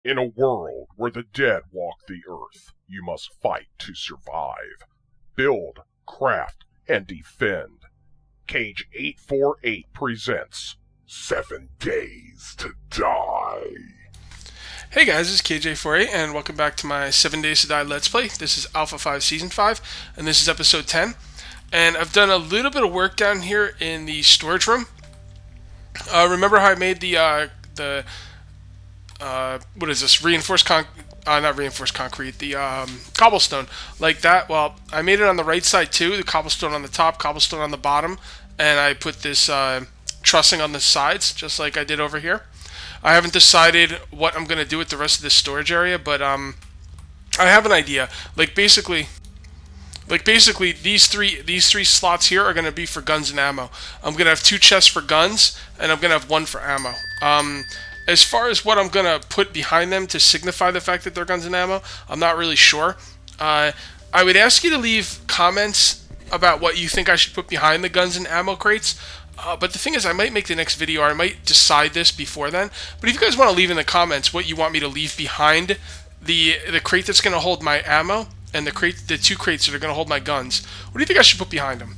In a world where the dead walk the earth, you must fight to survive. Build, craft, and defend. Cage 848 presents 7 Days to Die. Hey guys, this is KJ48 and welcome back to my 7 Days to Die Let's Play. This is Alpha 5 Season 5 and this is Episode 10. And I've done a little bit of work down here in the storage room. Remember how I made what is this? Not reinforced concrete, the cobblestone like that. Well, I made it on the right side too, the cobblestone on the top, cobblestone on the bottom, and I put this trussing on the sides just like I did over here. I haven't decided what I'm going to do with the rest of this storage area, but I have an idea. Like basically these three slots here are going to be for guns and ammo. I'm going to have 2 chests for guns, and I'm going to have 1 for ammo. As far as what I'm going to put behind them to signify the fact that they're guns and ammo, I'm not really sure. I would ask you to leave comments about what you think I should put behind the guns and ammo crates. But the thing is, I might make the next video, or I might decide this before then. But if you guys want to leave in the comments what you want me to leave behind the crate that's going to hold my ammo, and the 2 crates that are going to hold my guns, what do you think I should put behind them?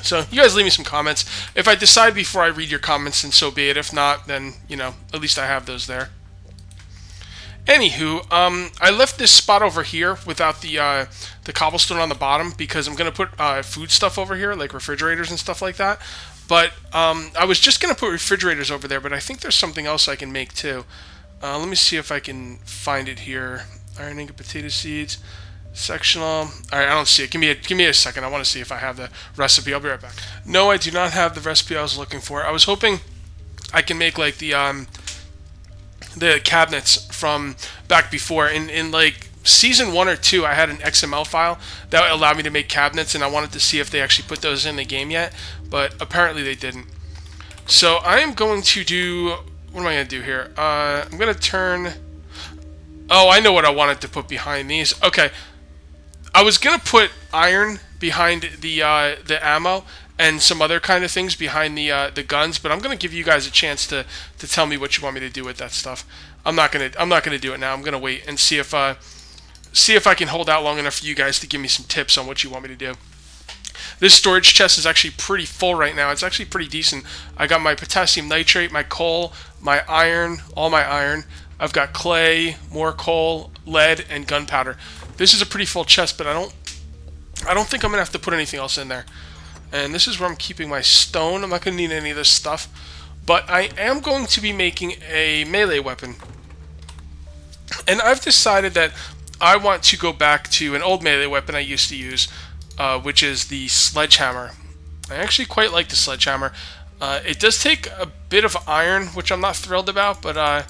So you guys leave me some comments. If I decide before I read your comments, then so be it. If not, then, you know, at least I have those there. Anywho, I left this spot over here without the cobblestone on the bottom because I'm going to put food stuff over here, like refrigerators and stuff like that. But I was just going to put refrigerators over there, but I think there's something else I can make too. Let me see if I can find it here. Iron ingot, potato seeds. Sectional. Alright, I don't see it. Give me a second. I want to see if I have the recipe. I'll be right back. No, I do not have the recipe I was looking for. I was hoping I can make like the cabinets from back before. In like season 1 or 2, I had an XML file that allowed me to make cabinets, and I wanted to see if they actually put those in the game yet, but apparently they didn't. So I am going to do. What am I going to do here? I'm going to turn. Oh, I know what I wanted to put behind these. Okay. I was going to put iron behind the ammo and some other kind of things behind the guns, but I'm going to give you guys a chance to tell me what you want me to do with that stuff. I'm not going to do it now. I'm going to wait and see if I can hold out long enough for you guys to give me some tips on what you want me to do. This storage chest is actually pretty full right now. It's actually pretty decent. I got my potassium nitrate, my coal, my iron, all my iron. I've got clay, more coal, lead, and gunpowder. This is a pretty full chest, but I don't think I'm gonna have to put anything else in there. And this is where I'm keeping my stone. I'm not gonna need any of this stuff, but I am going to be making a melee weapon. And I've decided that I want to go back to an old melee weapon I used to use, which is the sledgehammer. I actually quite like the sledgehammer. It does take a bit of iron, which I'm not thrilled about, but I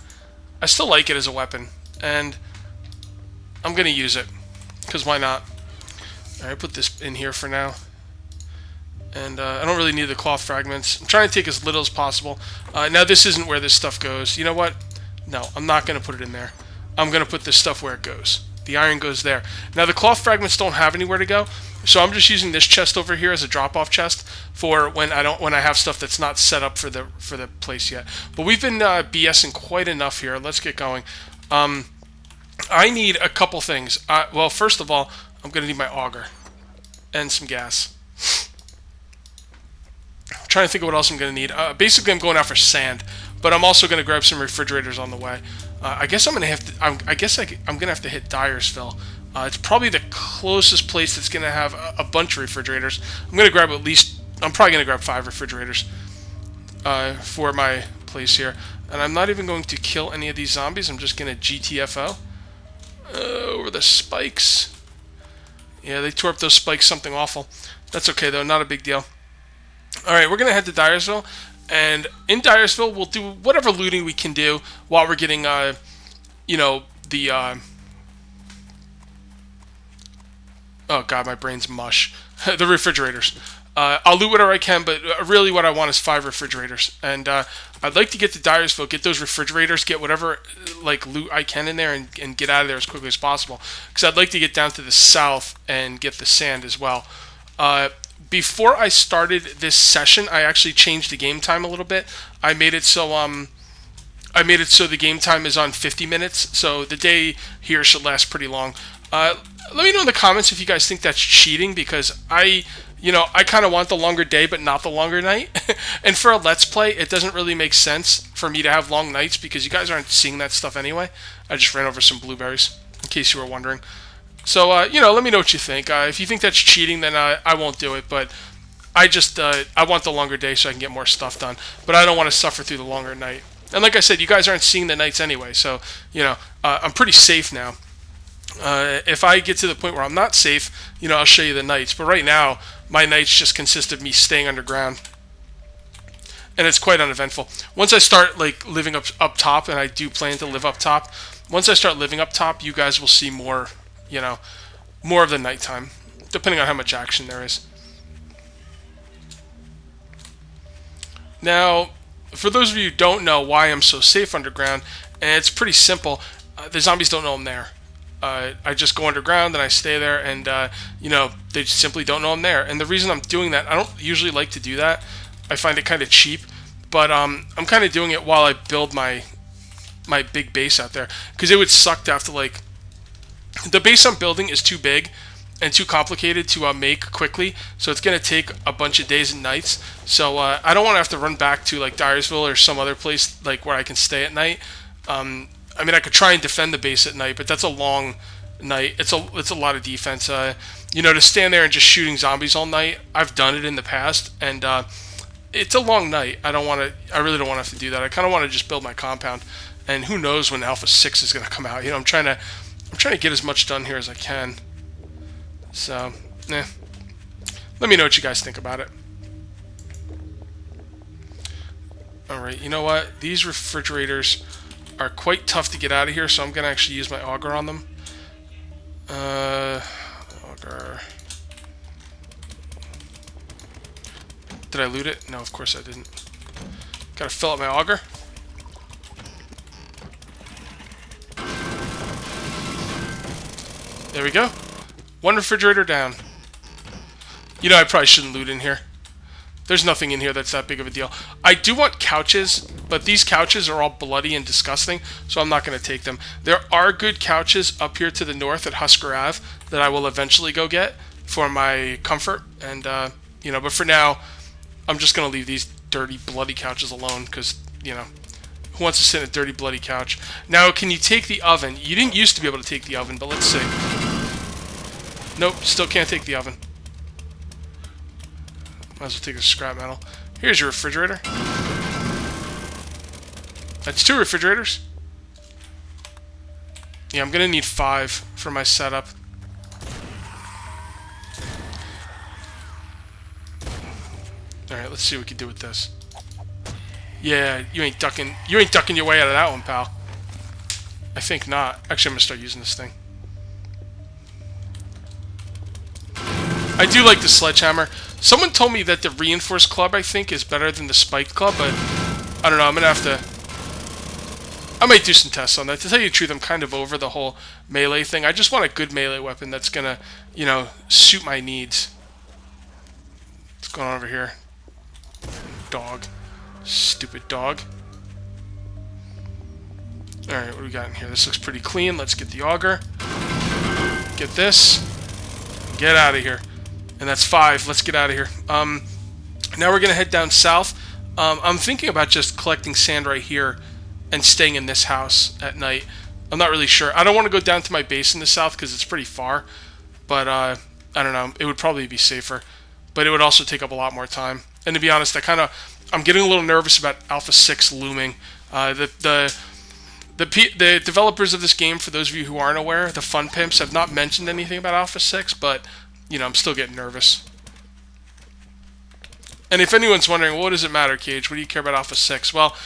still like it as a weapon, and I'm gonna use it. Because why not? Alright, put this in here for now. And I don't really need the cloth fragments. I'm trying to take as little as possible. Now this isn't where this stuff goes. You know what? No, I'm not going to put it in there. I'm going to put this stuff where it goes. The iron goes there. Now the cloth fragments don't have anywhere to go. So I'm just using this chest over here as a drop-off chest for when I have stuff that's not set up for the place yet. But we've been BSing quite enough here. Let's get going. I need a couple things. Well, first of all, I'm going to need my auger and some gas. I'm trying to think of what else I'm going to need. Basically, I'm going out for sand, but I'm also going to grab some refrigerators on the way. I guess I'm going to have to. I'm going to have to hit Direyville. It's probably the closest place that's going to have a bunch of refrigerators. I'm going to grab at least. I'm probably going to grab 5 refrigerators for my place here, and I'm not even going to kill any of these zombies. I'm just going to GTFO. Over the spikes. Yeah, they tore up those spikes something awful. That's okay, though. Not a big deal. Alright, we're going to head to Direyville. And in Direyville, we'll do whatever looting we can do while we're getting, you know, the... Oh, God, my brain's mush. The refrigerators. I'll loot whatever I can, but really what I want is 5 refrigerators. And I'd like to get to Direyville, get those refrigerators, get whatever like loot I can in there, and get out of there as quickly as possible. Because I'd like to get down to the south and get the sand as well. Before I started this session, I actually changed the game time a little bit. I made it so I made it so the game time is on 50 minutes, so the day here should last pretty long. Let me know in the comments if you guys think that's cheating, because I kind of want the longer day but not the longer night. And for a Let's Play, it doesn't really make sense for me to have long nights because you guys aren't seeing that stuff anyway. I just ran over some blueberries, in case you were wondering. So, let me know what you think. If you think that's cheating, then I won't do it, but I want the longer day so I can get more stuff done. But I don't want to suffer through the longer night. And like I said, you guys aren't seeing the nights anyway, so, I'm pretty safe now. If I get to the point where I'm not safe, I'll show you the nights. But right now, my nights just consist of me staying underground. And it's quite uneventful. Once I start, living up top, and I do plan to live up top, once I start living up top, you guys will see more, more of the nighttime, depending on how much action there is. Now, for those of you who don't know why I'm so safe underground, and it's pretty simple, the zombies don't know I'm there. I just go underground and I stay there, and they simply don't know I'm there. And the reason I'm doing that, I don't usually like to do that. I find it kind of cheap, but I'm kind of doing it while I build my big base out there, because it would suck to have to the base I'm building is too big and too complicated to make quickly, so it's going to take a bunch of days and nights. So I don't want to have to run back to Direyville or some other place where I can stay at night. I mean, I could try and defend the base at night, but that's a long night. It's a lot of defense. To stand there and just shooting zombies all night, I've done it in the past, and it's a long night. I really don't want to have to do that. I kind of want to just build my compound, and who knows when Alpha 6 is going to come out. I'm trying to get as much done here as I can. So, let me know what you guys think about it. Alright, you know what? These refrigerators are quite tough to get out of here, so I'm going to actually use my auger on them. Auger. Did I loot it? No, of course I didn't. Gotta fill up my auger. There we go. One refrigerator down. I probably shouldn't loot in here. There's nothing in here that's that big of a deal. I do want couches, but these couches are all bloody and disgusting, so I'm not going to take them. There are good couches up here to the north at Husker Ave that I will eventually go get for my comfort. And, but for now, I'm just going to leave these dirty, bloody couches alone because, who wants to sit in a dirty, bloody couch? Now, can you take the oven? You didn't used to be able to take the oven, but let's see. Nope, still can't take the oven. Might as well take the scrap metal. Here's your refrigerator. That's 2 refrigerators. Yeah, I'm gonna need 5 for my setup. Alright, let's see what we can do with this. Yeah, you ain't ducking your way out of that one, pal. I think not. Actually, I'm gonna start using this thing. I do like the sledgehammer. Someone told me that the reinforced club, I think, is better than the spiked club, but I don't know. I'm gonna have to. I might do some tests on that. To tell you the truth, I'm kind of over the whole melee thing. I just want a good melee weapon that's gonna, suit my needs. What's going on over here? Dog. Stupid dog. Alright, what do we got in here? This looks pretty clean. Let's get the auger. Get this. Get out of here. And that's 5. Let's get out of here. Now we're going to head down south. I'm thinking about just collecting sand right here and staying in this house at night. I'm not really sure. I don't want to go down to my base in the south because it's pretty far. But, I don't know. It would probably be safer. But it would also take up a lot more time. And to be honest, I'm getting a little nervous about Alpha 6 looming. The developers of this game, for those of you who aren't aware, the Fun Pimps, have not mentioned anything about Alpha 6, but I'm still getting nervous. And if anyone's wondering, well, what does it matter, Cage? What do you care about Alpha 6? Well,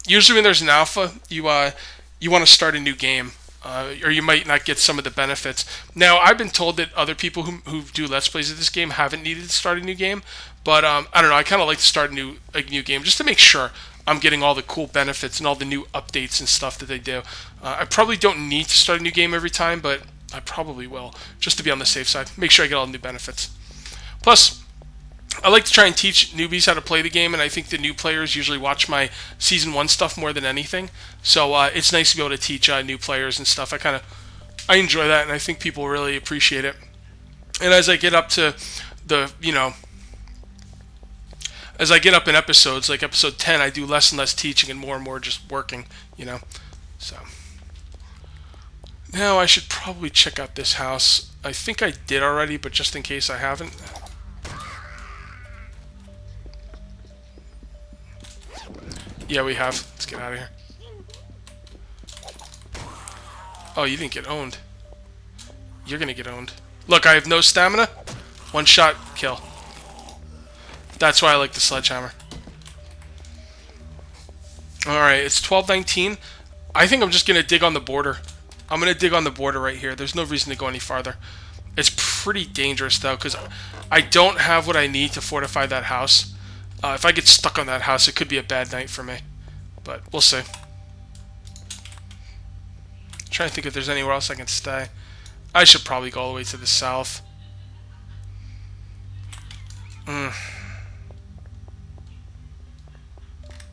usually when there's an alpha, you want to start a new game, or you might not get some of the benefits. Now, I've been told that other people who do Let's Plays of this game haven't needed to start a new game, but I don't know. I kind of like to start a new game just to make sure I'm getting all the cool benefits and all the new updates and stuff that they do. I probably don't need to start a new game every time, but I probably will, just to be on the safe side. Make sure I get all the new benefits. Plus, I like to try and teach newbies how to play the game, and I think the new players usually watch my Season 1 stuff more than anything. So it's nice to be able to teach new players and stuff. I enjoy that, and I think people really appreciate it. And as I get up to the, as I get up in episodes, like episode 10, I do less and less teaching and more just working, So now I should probably check out this house. I think I did already, but just in case I haven't. Yeah, we have. Let's get out of here. Oh, you didn't get owned. You're gonna get owned. Look, I have no stamina. One shot, kill. That's why I like the sledgehammer. Alright, it's 12:19. I think I'm just gonna dig on the border. I'm gonna dig on the border right here. There's no reason to go any farther. It's pretty dangerous, though, because I don't have what I need to fortify that house. If I get stuck on that house, it could be a bad night for me. But we'll see. Trying to think if there's anywhere else I can stay. I should probably go all the way to the south.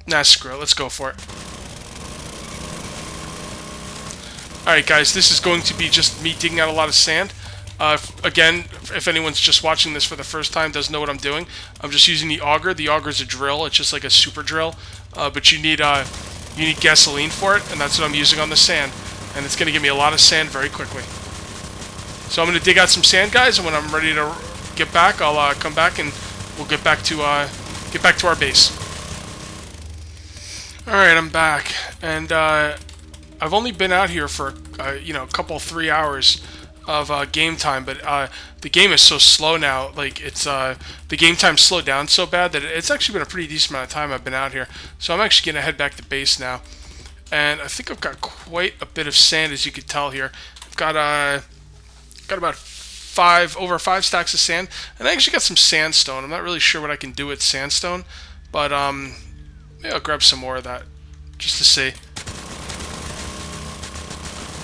Nah, screw it. Let's go for it. Alright, guys. This is going to be just me digging out a lot of sand. Again, if anyone's just watching this for the first time, doesn't know what I'm doing, I'm just using the auger. The auger is a drill. It's just like a super drill, but you need gasoline for it, and that's what I'm using on the sand. And it's going to give me a lot of sand very quickly. So I'm going to dig out some sand, guys, and when I'm ready to get back, I'll come back and we'll get back to our base. All right, I'm back, and I've only been out here for a couple 3 hours of game time, but the game is so slow now. Like it's the game time slowed down so bad that it's actually been a pretty decent amount of time I've been out here. So I'm actually gonna head back to base now, and I think I've got quite a bit of sand, as you can tell here. I've got about over 5 stacks of sand, and I actually got some sandstone. I'm not really sure what I can do with sandstone, but maybe I'll grab some more of that just to see.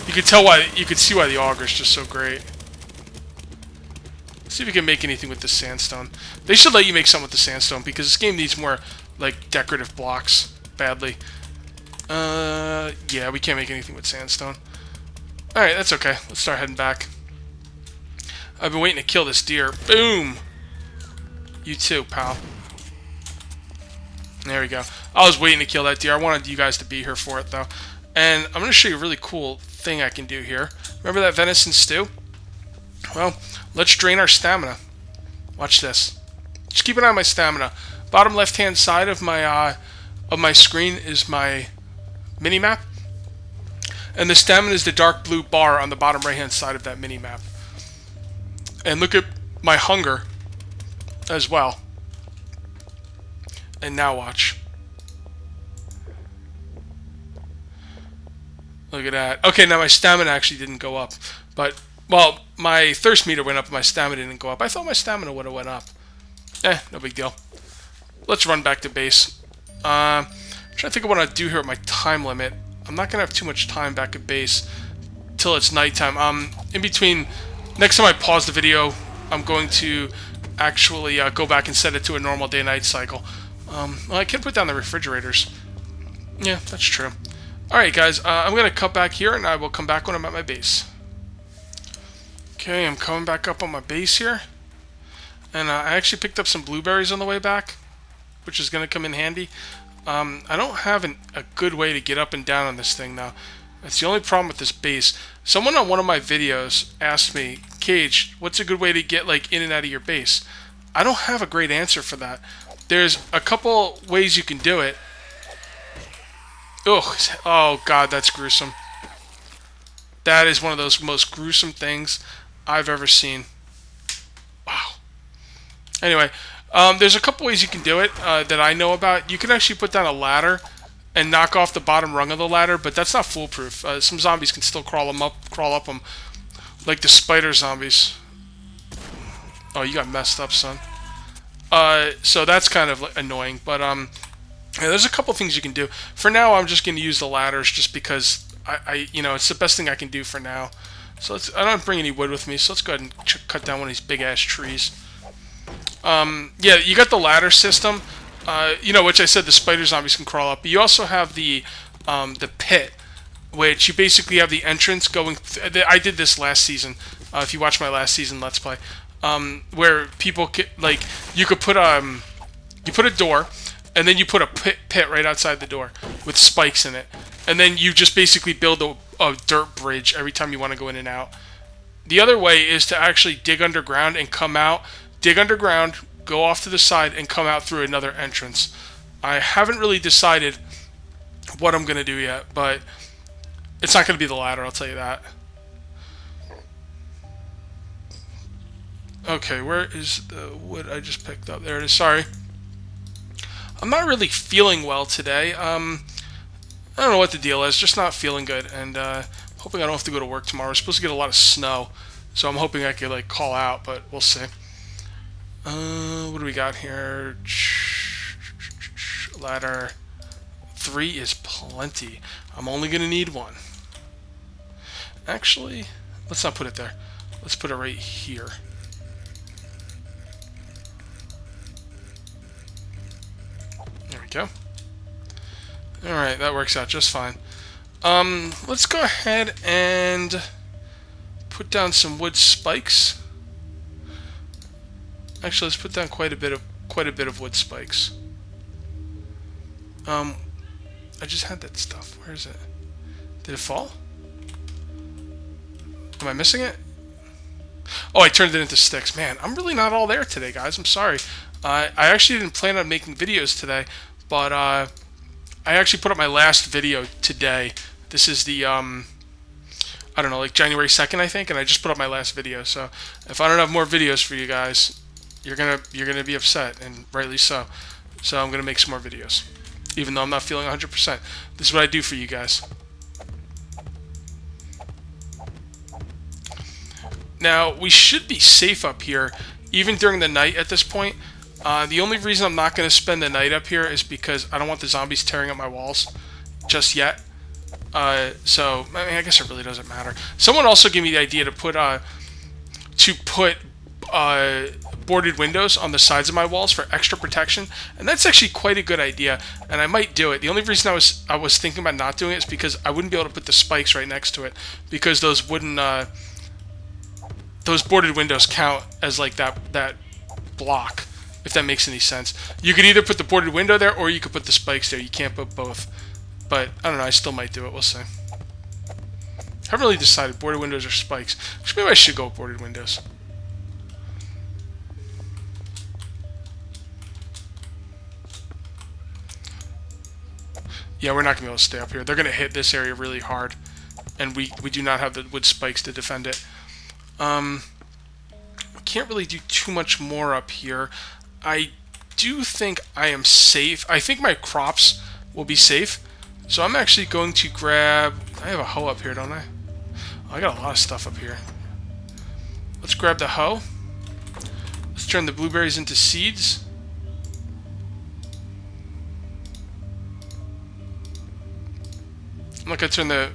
You could see why the auger is just so great. Let's see if we can make anything with this sandstone. They should let you make something with the sandstone because this game needs more like decorative blocks badly. Yeah, we can't make anything with sandstone. All right, that's okay. Let's start heading back. I've been waiting to kill this deer. Boom. You too, pal. There we go. I was waiting to kill that deer. I wanted you guys to be here for it though. And I'm going to show you a really cool thing I can do here. Remember that venison stew? Well, let's drain our stamina. Watch this. Just keep an eye on my stamina. Bottom left-hand side of my screen is my mini-map. And the stamina is the dark blue bar on the bottom right-hand side of that mini-map. And look at my hunger as well. And now watch. Look at that. Okay, now my stamina actually didn't go up. But, well, my thirst meter went up, my stamina didn't go up. I thought my stamina would have went up. No big deal. Let's run back to base. I'm trying to think of what I'd do here with my time limit. I'm not going to have too much time back at base till it's nighttime. In between, next time I pause the video, I'm going to actually go back and set it to a normal day-night cycle. Well, I can put down the refrigerators. Yeah, that's true. Alright guys, I'm going to cut back here and I will come back when I'm at my base. Okay, I'm coming back up on my base here. And I actually picked up some blueberries on the way back, which is going to come in handy. I don't have a good way to get up and down on this thing now. That's the only problem with this base. Someone on one of my videos asked me, Cage, what's a good way to get like in and out of your base? I don't have a great answer for that. There's a couple ways you can do it. Ugh. Oh, God, that's gruesome. That is one of those most gruesome things I've ever seen. Wow. Anyway, there's a couple ways you can do it that I know about. You can actually put down a ladder and knock off the bottom rung of the ladder, but that's not foolproof. Some zombies can still crawl up them, like the spider zombies. Oh, you got messed up, son. So that's kind of annoying, but yeah, there's a couple things you can do. For now, I'm just going to use the ladders just because it's the best thing I can do for now. So I don't bring any wood with me, so let's go ahead and cut down one of these big ass trees. Yeah, you got the ladder system. Which I said the spider zombies can crawl up. But you also have the pit, which you basically have the entrance going. I did this last season. If you watch my last season Let's Play, where people you could put you put a door, and then you put a pit right outside the door with spikes in it, and then you just basically build a dirt bridge every time you want to go in and out. The other way is to actually dig underground and come out, dig underground, go off to the side, and come out through another entrance. I haven't really decided what I'm going to do yet, but it's not going to be the ladder, I'll tell you that. Okay, where is the wood I just picked up? There it is, sorry. I'm not really feeling well today. I don't know what the deal is, just not feeling good, and hoping I don't have to go to work tomorrow. We're supposed to get a lot of snow, so I'm hoping I could call out, but we'll see. What do we got here? Ladder 3 is plenty. I'm only gonna need 1. Actually, let's not put it there. Let's put it right here. There we go. Alright, that works out just fine. Let's go ahead and put down some wood spikes. Actually, let's put down quite a bit of wood spikes. I just had that stuff. Where is it? Did it fall? Am I missing it? Oh, I turned it into sticks. Man, I'm really not all there today, guys. I'm sorry. I actually didn't plan on making videos today, but I actually put up my last video today. This is the I don't know, January 2nd, I think, and I just put up my last video. So if I don't have more videos for you guys, you're gonna be upset, and rightly so. So I'm gonna make some more videos, even though I'm not feeling 100%. This is what I do for you guys. Now we should be safe up here, even during the night at this point. The only reason I'm not going to spend the night up here is because I don't want the zombies tearing up my walls just yet. So I guess it really doesn't matter. Someone also gave me the idea to put boarded windows on the sides of my walls for extra protection, and that's actually quite a good idea, and I might do it. The only reason I was thinking about not doing it is because I wouldn't be able to put the spikes right next to it, because those wooden those boarded windows count as that block, if that makes any sense. You could either put the boarded window there or you could put the spikes there. You can't put both. But I don't know, I still might do it. We'll see. Haven't really decided, boarded windows or spikes. Maybe I should go with boarded windows. Yeah, we're not going to be able to stay up here. They're going to hit this area really hard, and we do not have the wood spikes to defend it. Can't really do too much more up here. I do think I am safe. I think my crops will be safe. So I'm actually going to grab... I have a hoe up here, don't I? Oh, I got a lot of stuff up here. Let's grab the hoe. Let's turn the blueberries into seeds. I'm not going to turn that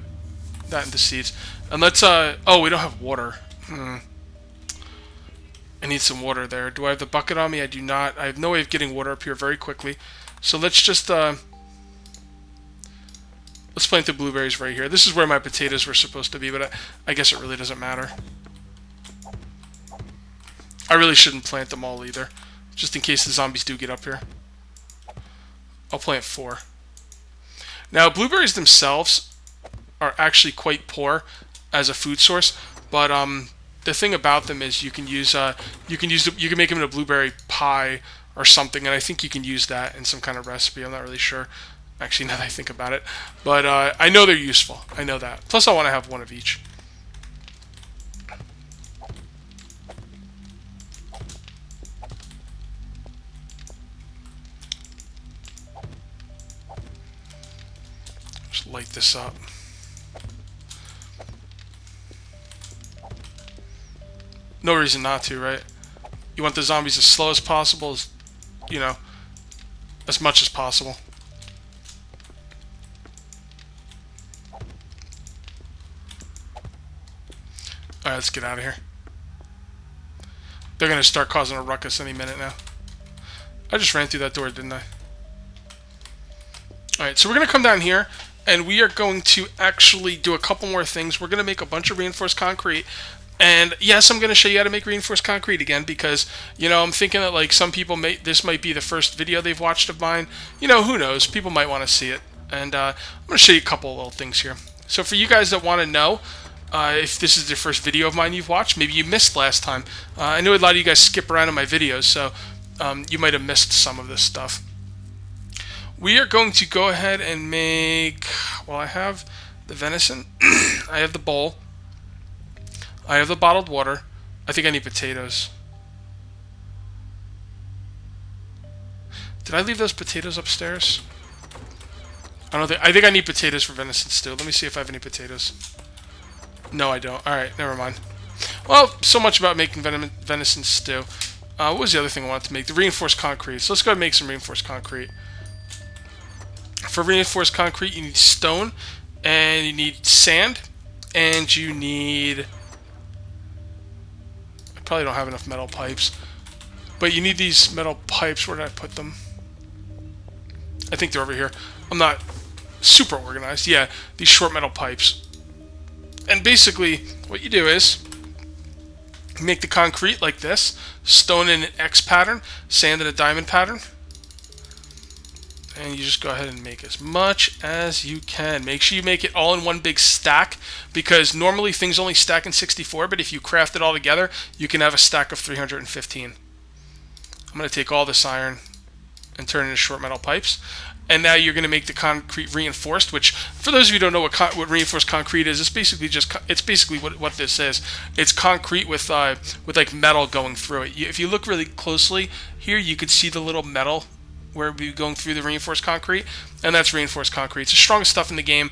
into seeds. And let's... oh, we don't have water. I need some water there. Do I have the bucket on me? I do not. I have no way of getting water up here very quickly. So let's just... let's plant the blueberries right here. This is where my potatoes were supposed to be, but I guess it really doesn't matter. I really shouldn't plant them all either, just in case the zombies do get up here. I'll plant 4. Now, blueberries themselves are actually quite poor as a food source, but the thing about them is you can use you can make them in a blueberry pie or something, and I think you can use that in some kind of recipe. I'm not really sure, actually, now that I think about it, but I know they're useful. I know that. Plus, I want to have one of each. Just light this up. No reason not to, right? You want the zombies as slow as possible, as, you know, as much as possible. Alright, let's get out of here. They're going to start causing a ruckus any minute now. I just ran through that door, didn't I? Alright, so we're going to come down here, and we are going to actually do a couple more things. We're going to make a bunch of reinforced concrete. And yes, I'm going to show you how to make reinforced concrete again because, you know, I'm thinking that, like, some people this might be the first video they've watched of mine. You know, who knows? People might want to see it. And I'm going to show you a couple of little things here. So for you guys that want to know, if this is the first video of mine you've watched, maybe you missed last time. I know a lot of you guys skip around in my videos, so you might have missed some of this stuff. We are going to go ahead and make, well, I have the venison, I have the bowl, I have the bottled water. I think I need potatoes. Did I leave those potatoes upstairs? I think I need potatoes for venison stew. Let me see if I have any potatoes. No, I don't. Alright, never mind. Well, so much about making venison stew. What was the other thing I wanted to make? The reinforced concrete. So let's go ahead and make some reinforced concrete. For reinforced concrete, you need stone, and you need sand, and you need... I probably don't have enough metal pipes. But you need these metal pipes. Where did I put them? I think they're over here. I'm not super organized. Yeah, these short metal pipes. And basically, what you do is make the concrete like this, stone in an X pattern, sand in a diamond pattern, and you just go ahead and make as much as you can. Make sure you make it all in one big stack, because normally things only stack in 64, but if you craft it all together, you can have a stack of 315. I'm going to take all this iron and turn it into short metal pipes. And now you're going to make the concrete reinforced, which, for those of you who don't know what reinforced concrete is, it's basically what this is. It's concrete with like metal going through it. If you look really closely here, you could see the little metal where we're going through the reinforced concrete, and that's reinforced concrete. It's the strongest stuff in the game.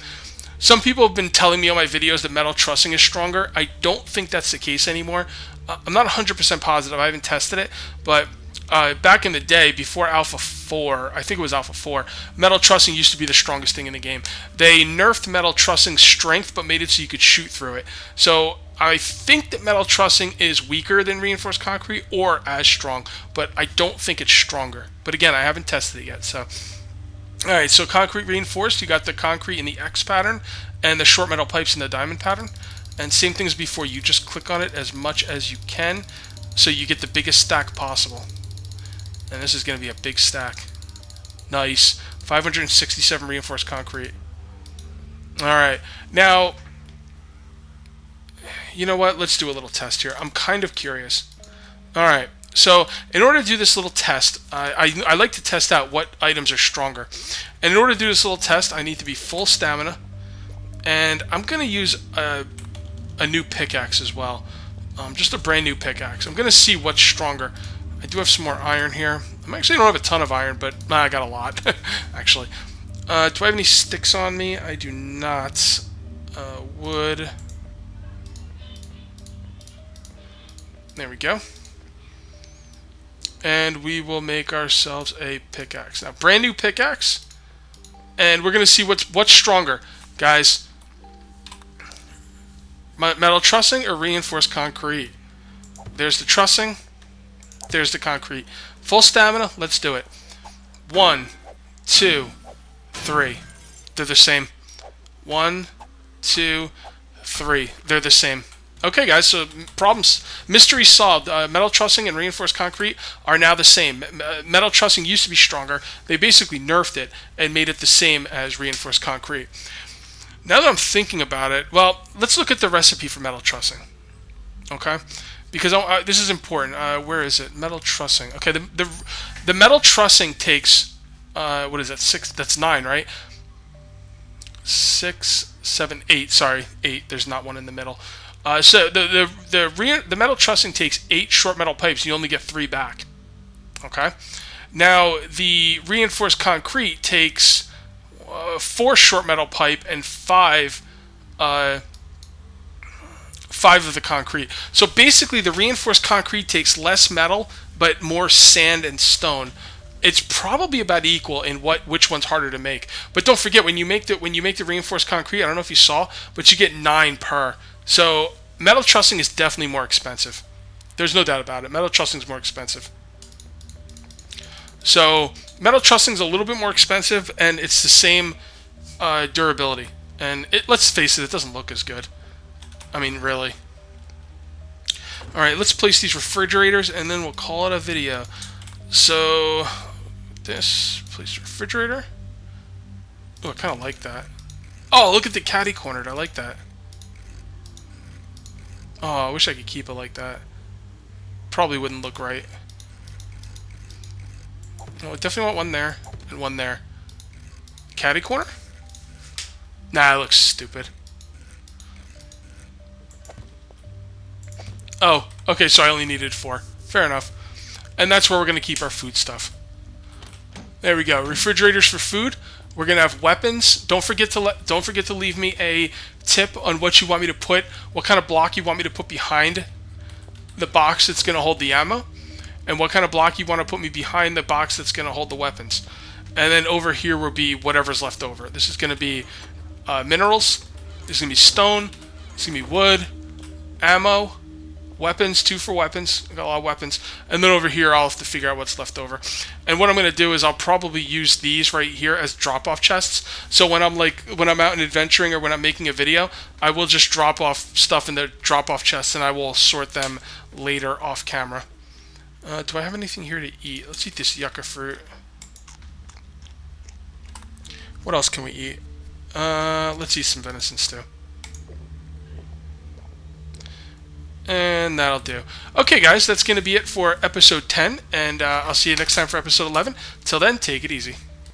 Some people have been telling me on my videos that metal trussing is stronger. I don't think that's the case anymore. I'm not 100% positive. I haven't tested it, but back in the day, before Alpha 4, I think it was Alpha 4, metal trussing used to be the strongest thing in the game. They nerfed metal trussing's strength, but made it so you could shoot through it. So I think that metal trussing is weaker than reinforced concrete, or as strong, but I don't think it's stronger. But again, I haven't tested it yet. So, alright, so concrete reinforced, you got the concrete in the X pattern, and the short metal pipes in the diamond pattern. And same thing as before, you just click on it as much as you can, so you get the biggest stack possible. And this is going to be a big stack. Nice. 567 reinforced concrete. Alright. Now, you know what? Let's do a little test here. I'm kind of curious. Alright. So, in order to do this little test, I like to test out what items are stronger. And in order to do this little test, I need to be full stamina. And I'm going to use a new pickaxe as well. Just a brand new pickaxe. I'm going to see what's stronger. I do have some more iron here. I actually don't have a ton of iron, but I got a lot, actually. Do I have any sticks on me? I do not. Wood. There we go. And we will make ourselves a pickaxe. Now, brand new pickaxe. And we're going to see what's stronger. Guys, metal trussing or reinforced concrete? There's the trussing. There's the concrete. Full stamina. Let's do it. 1, 2, 3. They're the same. 1, 2, 3. They're the same. Okay, guys. So problems, mystery solved. Metal trussing and reinforced concrete are now the same. Metal trussing used to be stronger. They basically nerfed it and made it the same as reinforced concrete. Now that I'm thinking about it, well, let's look at the recipe for metal trussing. Okay. Because this is important. Where is it? Metal trussing. Okay, the metal trussing takes what is that? 6. That's 9, right? 6, 7, 8. Sorry, 8. There's not one in the middle. So the metal trussing takes 8 short metal pipes. You only get 3 back. Okay. Now the reinforced concrete takes 4 short metal pipe and 5 of the concrete. So basically the reinforced concrete takes less metal but more sand and stone. It's probably about equal in which one's harder to make. But don't forget, when you make the reinforced concrete, I don't know if you saw, but you get 9 per. So metal trussing is definitely more expensive. There's no doubt about it. Metal trussing's more expensive. So metal trussing's a little bit more expensive, and it's the same durability. And let's face it, it doesn't look as good. I mean, really. All right, let's place these refrigerators, and then we'll call it a video. So this, place refrigerator. Oh, I kind of like that. Oh, look at the catty cornered. I like that. Oh, I wish I could keep it like that. Probably wouldn't look right. Oh, I definitely want one there and one there. Catty corner? Nah, it looks stupid. Oh, okay, so I only needed 4. Fair enough. And that's where we're going to keep our food stuff. There we go. Refrigerators for food. We're going to have weapons. Don't forget to leave me a tip on what you want me to put, what kind of block you want me to put behind the box that's going to hold the ammo, and what kind of block you want to put me behind the box that's going to hold the weapons. And then over here will be whatever's left over. This is going to be minerals. This is going to be stone. This is going to be wood, ammo, weapons, 2 for weapons. I got a lot of weapons. And then over here, I'll have to figure out what's left over. And what I'm going to do is I'll probably use these right here as drop-off chests. So when I'm out and adventuring or when I'm making a video, I will just drop off stuff in the drop-off chests, and I will sort them later off camera. Do I have anything here to eat? Let's eat this yucca fruit. What else can we eat? Let's eat some venison stew. And that'll do. Okay, guys, that's going to be it for episode 10, and I'll see you next time for episode 11. Till then, take it easy.